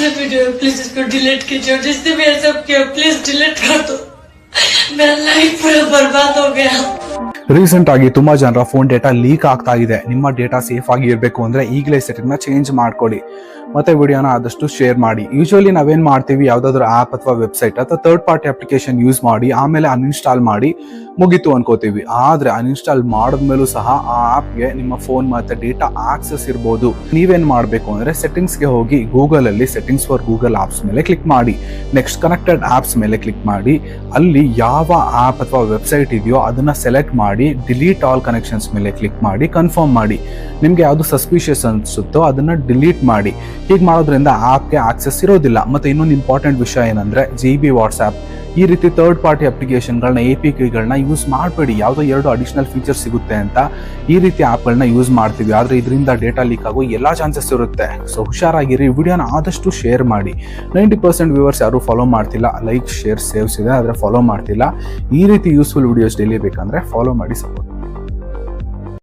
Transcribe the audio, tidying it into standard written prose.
से वीडियो है, प्लीज इसको डिलीट कीजिए और जिसने भी ऐसा किया प्लीज डिलीट कर दो। मेरा लाइफ पूरा बर्बाद हो गया। ರೀಸೆಂಟ್ ಆಗಿ ತುಂಬಾ ಜನರ ಫೋನ್ ಡೇಟಾ ಲೀಕ್ ಆಗ್ತಾ ಇದೆ. ನಿಮ್ಮ ಡೇಟಾ ಸೇಫ್ ಆಗಿ ಇರಬೇಕು ಅಂದ್ರೆ ಈಗಲೇ ಸೆಟ್ಟಿಂಗ್ ನ ಚೇಂಜ್ ಮಾಡ್ಕೊಳ್ಳಿ ಮತ್ತೆ ವಿಡಿಯೋನ ಆದಷ್ಟು ಶೇರ್ ಮಾಡಿ. ಯೂಶುವಲಿ ನಾವೇನ್ ಮಾಡ್ತೀವಿ, ಯಾವ್ದಾದ್ರು ಆಪ್ ಅಥವಾ ವೆಬ್ಸೈಟ್ ಅಥವಾ ಥರ್ಡ್ ಪಾರ್ಟಿ ಅಪ್ಲಿಕೇಶನ್ ಯೂಸ್ ಮಾಡಿ ಆಮೇಲೆ ಅನ್ಇನ್ಸ್ಟಾಲ್ ಮಾಡಿ ಮುಗೀತು ಅನ್ಕೋತೀವಿ. ಆದ್ರೆ ಅನ್ಇನ್ಸ್ಟಾಲ್ ಮಾಡಿದ್ಮೇಲೂ ಸಹ ಆ ಆಪ್ಗೆ ನಿಮ್ಮ ಫೋನ್ ಮತ್ತೆ ಡೇಟಾ ಆಕ್ಸೆಸ್ ಇರ್ಬೋದು. ನೀವೇನ್ ಮಾಡ್ಬೇಕು ಅಂದ್ರೆ ಸೆಟ್ಟಿಂಗ್ಸ್ ಗೆ ಹೋಗಿ ಗೂಗಲ್ ಅಲ್ಲಿ ಸೆಟ್ಟಿಂಗ್ಸ್ ಫಾರ್ ಗೂಗಲ್ ಆಪ್ಸ್ ಮೇಲೆ ಕ್ಲಿಕ್ ಮಾಡಿ, ನೆಕ್ಸ್ಟ್ ಕನೆಕ್ಟೆಡ್ ಆಪ್ಸ್ ಮೇಲೆ ಕ್ಲಿಕ್ ಮಾಡಿ, ಅಲ್ಲಿ ಯಾವ ಆಪ್ ಅಥವಾ ವೆಬ್ಸೈಟ್ ಇದೆಯೋ ಅದನ್ನ ಸೆಲೆಕ್ಟ್ ಮಾಡಿ ಡಿಲೀಟ್ ಆಲ್ ಕನೆಕ್ಷನ್ಸ್ ಮೇಲೆ ಕ್ಲಿಕ್ ಮಾಡಿ ಕನ್ಫರ್ಮ್ ಮಾಡಿ. ನಿಮ್ಗೆ ಯಾವ್ದು ಸಸ್ಪಿಷಿಯಸ್ ಅನ್ಸುತ್ತೋ ಅದನ್ನ ಡಿಲೀಟ್ ಮಾಡಿ. ಹೀಗೆ ಮಾಡೋದ್ರಿಂದ ಆಪ್ಗೆ ಆಕ್ಸೆಸ್ ಇರೋದಿಲ್ಲ. ಮತ್ತೆ ಇನ್ನೊಂದು ಇಂಪಾರ್ಟೆಂಟ್ ವಿಷಯ ಏನಂದ್ರೆ GB ವಾಟ್ಸ್ಆಪ್ ಈ ರೀತಿ ಥರ್ಡ್ ಪಾರ್ಟಿ ಅಪ್ಲಿಕೇಶನ್ಗಳನ್ನ APKಗಳನ್ನ ಯೂಸ್ ಮಾಡಬೇಡಿ. ಯಾವುದೋ 2 ಅಡಿಷನಲ್ ಫೀಚರ್ಸ್ ಸಿಗುತ್ತೆ ಅಂತ ಈ ರೀತಿ ಆಪ್ಗಳನ್ನ ಯೂಸ್ ಮಾಡ್ತೀವಿ, ಆದ್ರೆ ಇದರಿಂದ ಡೇಟಾ ಲೀಕ್ ಆಗೋ ಎಲ್ಲಾ ಚಾನ್ಸಸ್ ಇರುತ್ತೆ. ಸೊ ಹುಷಾರಾಗಿರಿ, ವಿಡಿಯೋನ ಆದಷ್ಟು ಶೇರ್ ಮಾಡಿ. 90% ವ್ಯೂವರ್ಸ್ ಯಾರು ಫಾಲೋ ಮಾಡ್ತಿಲ್ಲ, ಲೈಕ್ ಶೇರ್ ಸೇವ್ಸ್ ಇದೆ ಆದ್ರೆ ಫಾಲೋ ಮಾಡ್ತಿಲ್ಲ. ಈ ರೀತಿ ಯೂಸ್ಫುಲ್ ವಿಡಿಯೋಸ್ ಡೈಲಿ ಬೇಕಂದ್ರೆ ಫಾಲೋ ಮಾಡಿ ಸಪೋರ್ಟ್.